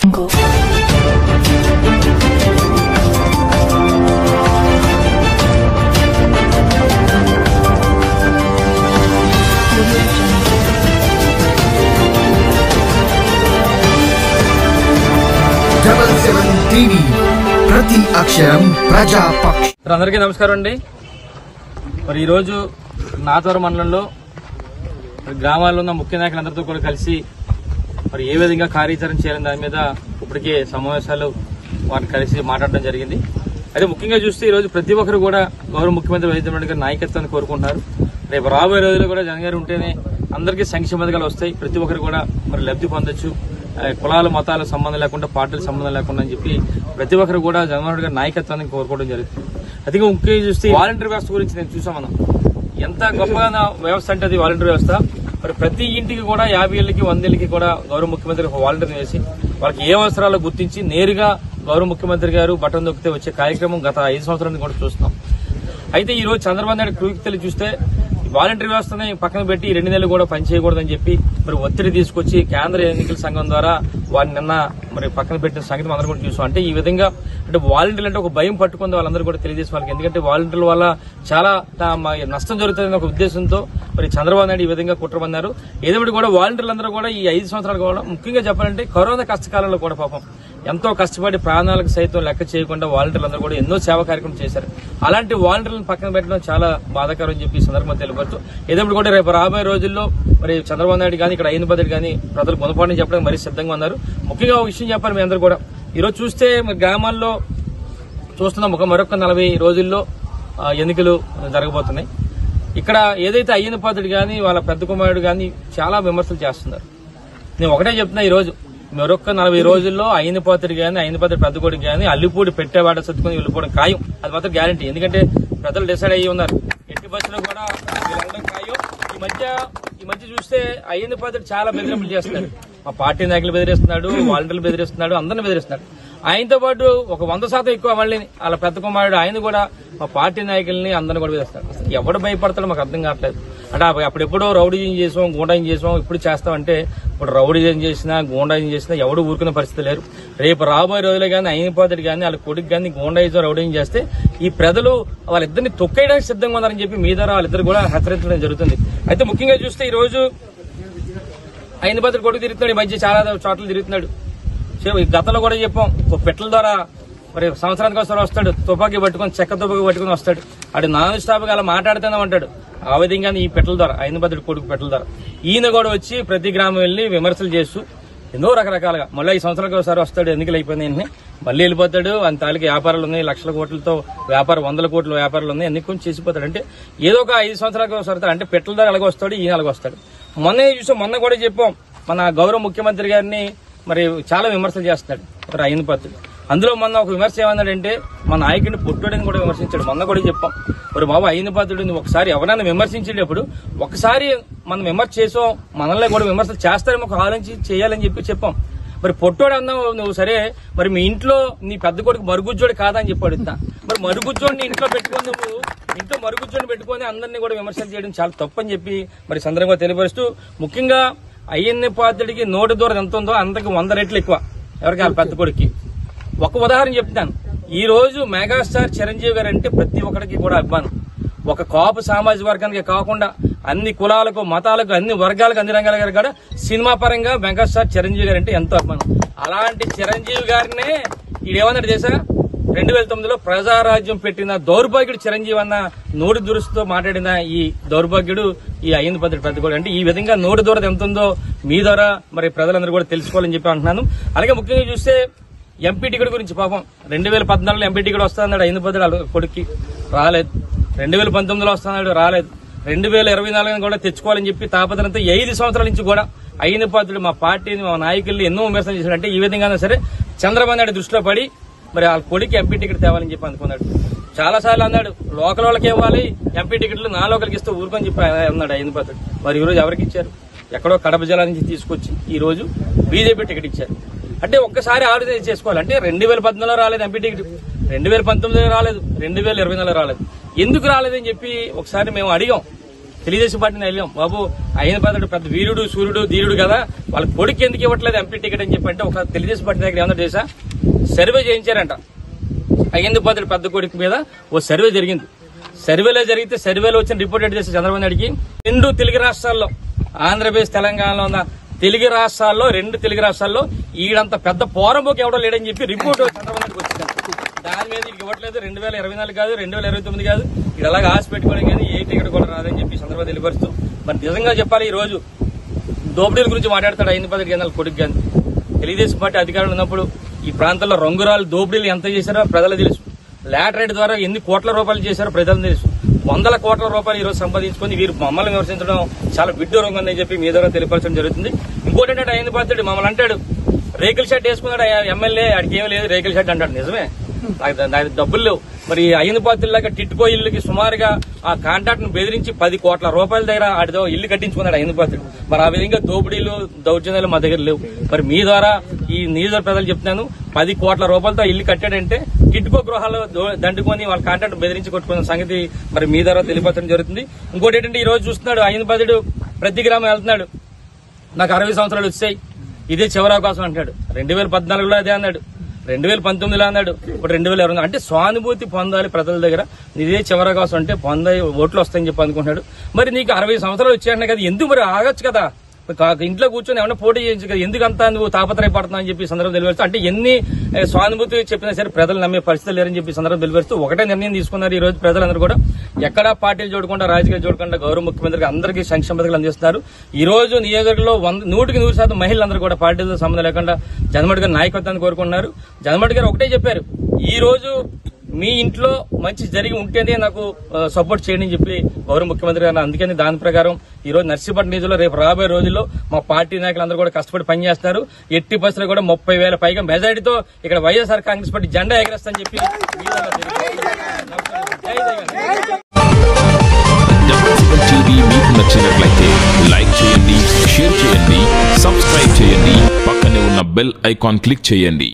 TV ప్రతి అక్షరం ప్రజాపక్ష. అందరికీ నమస్కారం అండి. మరి ఈరోజు నాతవరం మండలంలో గ్రామాల్లో ఉన్న ముఖ్య నాయకులందరితో కూడా కలిసి మరి ఏ విధంగా కార్యాచరణ చేయాలని దాని మీద ఇప్పటికే సమావేశాలు వారిని కలిసి మాట్లాడడం జరిగింది. అయితే ముఖ్యంగా చూస్తే ఈరోజు ప్రతి ఒక్కరు కూడా గౌరవ ముఖ్యమంత్రి వైఎస్ జగన్మోహన్ రెడ్డి గారి నాయకత్వాన్ని కోరుకుంటున్నారు. రేపు రాబోయే రోజుల్లో కూడా జగన్ గారు ఉంటేనే అందరికీ సంక్షేమ పథకాలు వస్తాయి, ప్రతి ఒక్కరు కూడా మరి లబ్ధి పొందొచ్చు, కులాల మతాల సంబంధం లేకుండా పార్టీల సంబంధం లేకుండా అని చెప్పి ప్రతి ఒక్కరు కూడా జగన్మోహన్ రెడ్డి గారి నాయకత్వాన్ని కోరుకోవడం జరుగుతుంది. అదే ముఖ్యంగా చూస్తే వాలంటీర్ వ్యవస్థ గురించి నేను చూసాం. మనం ఎంత గొప్పగా వ్యవస్థ అంటే అది వాలంటీర్ వ్యవస్థ. మరి ప్రతి ఇంటికి కూడా 50 ఏళ్ళకి 100 ఏళ్ళకి కూడా గౌరవ ముఖ్యమంత్రి వాలంటీర్ వేసి వాళ్ళకి ఏ అవసరాలు గుర్తించి నేరుగా గౌరవ ముఖ్యమంత్రి గారు బటన్ నొక్కితే వచ్చే కార్యక్రమం గత 5 సంవత్సరాల కూడా చూస్తున్నాం. అయితే ఈ రోజు చంద్రబాబు నాయుడు క్రూక్తలు చూస్తే వాలంటీర్ వ్యవస్థని పక్కన పెట్టి 2 నెలలు కూడా పనిచేయకూడదని చెప్పి మరి ఒత్తిడి తీసుకొచ్చి కేంద్ర ఎన్నికల సంఘం ద్వారా వారిని నిన్న మరి పక్కన పెట్టిన సంగతి అందరూ కూడా చూసాం. అంటే ఈ విధంగా అంటే వాలంటీర్లు అంటే ఒక భయం పట్టుకుంది వాళ్ళందరూ కూడా తెలియజేసే వాళ్ళకి. ఎందుకంటే వాలంటీర్ల వల్ల చాలా నష్టం జరుగుతుందనే ఒక ఉద్దేశంతో మరి చంద్రబాబు నాయుడు ఈ విధంగా కుట్రమన్నారు. ఏదేమిటి కూడా వాలంటీర్లందరూ కూడా ఈ 5 సంవత్సరాలు కూడా ముఖ్యంగా చెప్పాలంటే కరోనా కష్టకాలంలో కూడా పాపం ఎంతో కష్టపడి ప్రాణాలకు సైతం లెక్క చేయకుండా వాలంటీర్లందరూ కూడా ఎన్నో సేవా కార్యక్రమం చేశారు. అలాంటి వాలంటీర్లను పక్కన పెట్టడం చాలా బాధాకరం అని చెప్పి సందర్భంగా తెలియవచ్చు. ఏదేమిటి కూడా రేపు రాబోయే రోజుల్లో మరి చంద్రబాబు నాయుడు కానీ ఇక్కడ అయిన బదులు కానీ ప్రజలు గుణపాఠం చెప్పడానికి మరీ సిద్ధంగా ఉన్నారు. ముఖ్యంగా ఒక విషయం చెప్పాలి మీ అందరూ కూడా. ఈరోజు చూస్తే మరి గ్రామాల్లో చూస్తున్నాం మరొక 40 రోజుల్లో ఎన్నికలు జరగబోతున్నాయి. ఇక్కడ ఏదైతే అయ్యన పాత్రుడు కానీ వాళ్ళ పెద్ద కుమారుడు కానీ చాలా విమర్శలు చేస్తున్నారు. నేను ఒకటే చెప్తున్నా, ఈ రోజు మరొక 40 రోజుల్లో అయ్యన పాత్రుడు కానీ అయిన పాత్రుడు పెద్ద కొడుకు కానీ అల్లిపూడి పెట్టేవాడ సర్దుకుని వెళ్ళిపోవడం ఖాయం. అది మాత్రం గ్యారంటీ. ఎందుకంటే ప్రజలు డిసైడ్ అయ్యి ఉన్నారు. ఎట్టి బస్సులో కూడా వెళ్ళడం ఖాయం. ఈ మధ్య చూస్తే అయ్యన పాత్రుడు చాలా బెదిరింపులు చేస్తున్నాడు. మా పార్టీ నాయకులు బెదిరిస్తున్నాడు, వాలంటీర్లు బెదిరిస్తున్నాడు, అందరిని బెదిరిస్తున్నాడు. ఆయనతో పాటు ఒక 100% ఎక్కువ మళ్ళీ వాళ్ళ పెద్ద కుమారుడు ఆయన కూడా మా పార్టీ నాయకుల్ని అందరిని కూడా బెదిరిస్తాడు. ఎవడు భయపడతాడో మాకు అర్థం కావట్లేదు. అంటే అప్పుడెప్పుడో రౌడీజం చేసాం, గూండాజం చేసాం, ఇప్పుడు చేస్తామంటే ఇప్పుడు రౌడీజం చేసినా గూండాజం చేసినా ఎవడు ఊరుకునే పరిస్థితి లేరు. రేపు రాబోయే రోజుల్లో కానీ అయిన పాత్రుడు కానీ వాళ్ళ కొడుకు కానీ గూండాయిజం రౌడీజం చేస్తే ఈ ప్రజలు వాళ్ళిద్దరిని తొక్కేయడానికి సిద్ధంగా ఉన్నారని చెప్పి మీ ద్వారా వాళ్ళిద్దరు కూడా హెచ్చరించడం జరుగుతుంది. అయితే ముఖ్యంగా చూస్తే ఈ రోజు అయిన పాత్రుడు కొడుకు తిరుగుతున్నాడు, ఈ మధ్య చాలా చోట్ల తిరుగుతున్నాడు. గతంలో కూడా చెప్పాం, పెట్టల ద్వారా మరి సంవత్సరానికి ఒకసారి వస్తాడు, తుపాకీ పట్టుకుని చెక్క తుపాకీ పట్టుకుని వస్తాడు. అటు నాన్ స్టాప్ గా అలా మాట్లాడుతూనే ఉంటాడు. ఆ విధంగా ఈ పెట్టల ద్వారా అయిన పాత్రుడు కొడుకు పెట్టల ద్వారా ఈయన కూడా వచ్చి ప్రతి గ్రామం వెళ్లి విమర్శలు చేస్తూ ఎన్నో రకరకాలుగా మళ్ళీ 5 సంవత్సరాలకు ఒకసారి వస్తాడు. ఎన్నికలు అయిపోయినాయి మళ్ళీ వెళ్ళిపోతాడు. ఆయన తాలూకు వ్యాపారాలు ఉన్నాయి, లక్షల కోట్లతో వ్యాపారం, 100 కోట్ల వ్యాపారాలు ఉన్నాయి, అన్ని కొంచెం చేసిపోతాడు. అంటే ఏదో ఒక 5 సంవత్సరాలకు ఒకసారి అంటే పెట్టల ద్వారా అలాగే వస్తాడు, ఈయన అలాగే వస్తాడు. మొన్న కూడా చెప్పాం, మన గౌరవ ముఖ్యమంత్రి గారిని మరి చాలా విమర్శలు చేస్తున్నాడు మరి అయిన పాత్రుడు. అందులో మొన్న ఒక విమర్శ ఏమన్నాడంటే మా నాయకుడిని పుట్టుడని కూడా విమర్శించాడు. మొన్న కూడా చెప్పాం, మరి బాబు అయిన పాత్రుడిని ఒకసారి ఎవరైనా విమర్శించేటప్పుడు ఒకసారి మనం విమర్శ చేసాం, మనల్ని కూడా విమర్శలు చేస్తారేమో ఒక ఆలోచించి చేయాలని చెప్పాం. మరి పొట్టోడు అన్నావు నువ్వు, సరే మరి మీ ఇంట్లో నీ పెద్ద కొడుకు మరుగుజ్జోడు కాదని చెప్పి అడుగుతా. మరి మరుగుజ్జోడిని ఇంట్లో పెట్టుకుని నువ్వు ఇంట్లో మరుగుజ్జోడిని పెట్టుకుని అందరినీ కూడా విమర్శలు చేయడం చాలా తప్పని చెప్పి మరి సందర్భంగా తెలియపరుస్తూ, ముఖ్యంగా అయ్యన్న పాత్రుడికి నోటి దూరం ఎంత ఉందో అంతకు 100 రెట్లు ఎక్కువ ఎవరికి వాళ్ళ పెద్ద కొడుకు. ఒక ఉదాహరణ చెప్తాను. ఈ రోజు మెగాస్టార్ చిరంజీవి గారు అంటే ప్రతి ఒక్కరికి కూడా అభిమానం. ఒక కాపు సామాజిక వర్గానికి కాకుండా అన్ని కులాలకు, మతాలకు, అన్ని వర్గాలకు, అన్ని రంగాల గారు కూడా సినిమా పరంగా మెగాస్టార్ చిరంజీవి గారు అంటే ఎంతో అభిమానం. అలాంటి చిరంజీవి గారినే ఈడేమన్నాడు చేశా 2009లో ప్రజారాజ్యం పెట్టిన దౌర్భాగ్యుడు చిరంజీవి అన్న నోటి దురుసుతో మాట్లాడిన ఈ దౌర్భాగ్యుడు ఈ అయ్యన పాత్రుడు పెద్ద కొడుకు. అంటే ఈ విధంగా నోటి దూరం ఎంత ఉందో మీ ద్వారా మరి ప్రజలందరూ కూడా తెలుసుకోవాలని చెప్పి అంటున్నాను. అలాగే ముఖ్యంగా చూస్తే ఎంపీ టికెట్ గురించి పాపం 2014లో ఎంపీ టికెట్ వస్తానన్నాడు అయిన పాత్రుడు కొడుక్కి, రాలేదు. 2019లో వస్తానన్నాడు, రాలేదు. 2024 కూడా తెచ్చుకోవాలని చెప్పి తాపత్రంతో 5 సంవత్సరాల నుంచి కూడా అయిన పాత్రుడు మా పార్టీని, మా నాయకుల్ని ఎన్నో విమర్శలు చేశాడు. అంటే ఈ విధంగా సరే చంద్రబాబు నాయుడు దృష్టిలో పడి మరి వాళ్ళ కొడుకు ఎంపీ టికెట్ తేవాలని చెప్పి అనుకున్నాడు. చాలా సార్లు అన్నాడు లోకల్ వాళ్ళకి ఇవ్వాలి ఎంపీ టికెట్లు, నా లోకల్కి ఇస్తే ఊరుకొని చెప్పి అన్నాడు అయిన పాత్రుడు. మరి ఈ రోజు ఎవరికి ఇచ్చారు? ఎక్కడో కడప జిల్లా నుంచి తీసుకొచ్చి ఈ రోజు బీజేపీ టికెట్ ఇచ్చారు. అంటే ఒక్కసారి ఆలోచన చేసుకోవాలి. అంటే 2014లో రాలేదు ఎంపీ టికెట్, 2019లో రాలేదు, 2024లో రాలేదు. ఎందుకు రాలేదని చెప్పి ఒకసారి మేము అడిగాం. తెలుగుదేశం పార్టీని వెళ్ళాం, బాబు అయిన పాత్రుడు పెద్ద వీరుడు సూర్యుడు ధీరుడు కదా, వాళ్ళ కొడుకు ఎందుకు ఇవ్వట్లేదు ఎంపీ టికెట్ అని చెప్పి అంటే ఒక తెలుగుదేశం పార్టీ దగ్గర ఏమన్నా చేసా సర్వే చేయించారంట. అయ్యింది పాత్రుడు పెద్ద కొడుకు మీద ఓ సర్వే జరిగింది. సర్వేలో జరిగితే సర్వేలో వచ్చిన రిపోర్ట్ ఏంటి చేస్తే చంద్రబాబు నాయుడికి 2 తెలుగు రాష్ట్రాల్లో, ఆంధ్రప్రదేశ్ తెలంగాణలో ఉన్న తెలుగు రాష్ట్రాల్లో 2 తెలుగు రాష్ట్రాల్లో ఈడంత పెద్ద పోరంబోకి ఎవడో లేడని చెప్పి రిపోర్ట్ చంద్రబాబు నాయుడికి వచ్చింది. దాని మీద ఇది ఇవ్వట్లేదు, 2024 కాదు 2029 కాదు, ఇది అలాగే ఆశ పెట్టుకోవడం కానీ ఏ టికెట్ కూడా రాదని చెప్పి సందర్భంగా తెలియపరుస్తూ మరి నిజంగా చెప్పాలి ఈ రోజు దోపిడీల గురించి మాట్లాడతాడు అయిన 10 గంటల కొడుకు కానీ. తెలుగుదేశం పార్టీ అధికారులు ఉన్నప్పుడు ఈ ప్రాంతంలో రంగురాలు దోపిడీలు ఎంత చేశారో ప్రజలకు తెలుసు. లాటరైట్ ద్వారా ఎన్ని కోట్ల రూపాయలు చేశారో ప్రజలకు తెలుసు. 100ల కోట్ల రూపాయలు ఈ రోజు సంపాదించుకొని వీరు మమ్మల్ని విమర్శించడం చాలా విడ్డూరంగా ఉందని చెప్పి మీ ద్వారా తెలియపరచడం జరుగుతుంది. ఇంకోటి ఏంటంటే అయిన పాత్రుడు మమ్మల్ని అంటాడు రేకుల షెడ్ వేసుకున్నాడు ఎమ్మెల్యే, అడికి ఏమీ లేదు రేకుల షెడ్ అంటాడు. నిజమే, నాకు డబ్బులు లేవు. మరి అయిన పాత్రులాగా టిట్కో ఇల్లుకి సుమారుగా ఆ కాంట్రాక్ట్ ను బెదిరించి 10 కోట్ల రూపాయల దగ్గర ఆడితో ఇల్లు కట్టించుకున్నాడు అయిన పాత్రుడు. మరి ఆ విధంగా దోపిడీలు దౌర్జన్యాలు మా దగ్గర లేవు. మరి మీ ద్వారా ఈ నియోజక ప్రజలు చెప్తున్నాను, 10 కోట్ల రూపాయలతో ఇల్లు కట్టాడంటే టిట్కో గృహాలు దండుకొని వాళ్ళ కాంట్రాక్ట్ బెదిరించి కొట్టుకున్న సంగతి మరి మీ ద్వారా తెలియపరచడం జరుగుతుంది. ఇంకోటి ఏంటంటే ఈ రోజు చూస్తున్నాడు అయిన పాత్రుడు ప్రతి గ్రామం వెళ్తున్నాడు, నాకు 60 సంవత్సరాలు వచ్చాయి ఇదే చివరి అవకాశం అంటాడు. 2014లో అదే అన్నాడు, 2019లో అన్నాడు, ఇప్పుడు 2020 అంటే సానుభూతి పొందాలి ప్రజల దగ్గర, ఇదే చివరి అవకాశం అంటే ఓట్లు వస్తాయని చెప్పి అనుకుంటున్నాడు. మరి నీకు 60 సంవత్సరాలు వచ్చాయన్నా కదా, ఎందుకు మరి ఆగొచ్చు కదా, ఇంట్లో కూర్చొని ఏమన్నా పోటీ చేయొచ్చు కదా, ఎందుకంతా నువ్వు తాపత్రయపడుతున్నావు అని చెప్పి సందర్భం తెలియపరుస్తూ అంటే ఎన్ని సానుభూతి చెప్పినా సరే ప్రజలు నమ్మే పరిస్థితి లేరని చెప్పి సందర్భం తెలియపరుస్తూ ఒకటే నిర్ణయం తీసుకున్నారు ఈ రోజు ప్రజలందరూ కూడా. ఎక్కడా పార్టీలు చూడకుండా రాజకీయాలు చూడకుండా గౌరవ ముఖ్యమంత్రికి అందరికీ సంక్షేమ పథకాలు అందిస్తున్నారు. ఈ రోజు నియోజకవర్గంలో 100% మహిళలందరూ కూడా పార్టీలతో సంబంధం లేకుండా జగన్మోహన్ గారి నాయకత్వాన్ని కోరుకున్నారు. జగన్మోహన్ గారు ఒకటే చెప్పారు, ఈ రోజు మీ ఇంట్లో మంచి జరిగి ఉంటేనే నాకు సపోర్ట్ చేయండి అని చెప్పి గౌరవ ముఖ్యమంత్రి గారు. అందుకని దాని ప్రకారం ఈ రోజు నర్సీపట్నం నియోజకవర్గంలో రేపు రాబోయే రోజుల్లో మా పార్టీ నాయకులందరూ కూడా కష్టపడి పనిచేస్తారు. ఎట్టి పరిస్థితుల్లో కూడా 30,000 పైగా మెజారిటీతో ఇక్కడ వైఎస్ఆర్ కాంగ్రెస్ పార్టీ జెండా ఎగరేస్తామని చెప్పి మీకు నచ్చినట్లయితే లైక్ చేయండి, షేర్ చేయండి, సబ్స్క్రైబ్ చేయండి, పక్కనే ఉన్న బెల్ ఐకాన్ క్లిక్ చేయండి.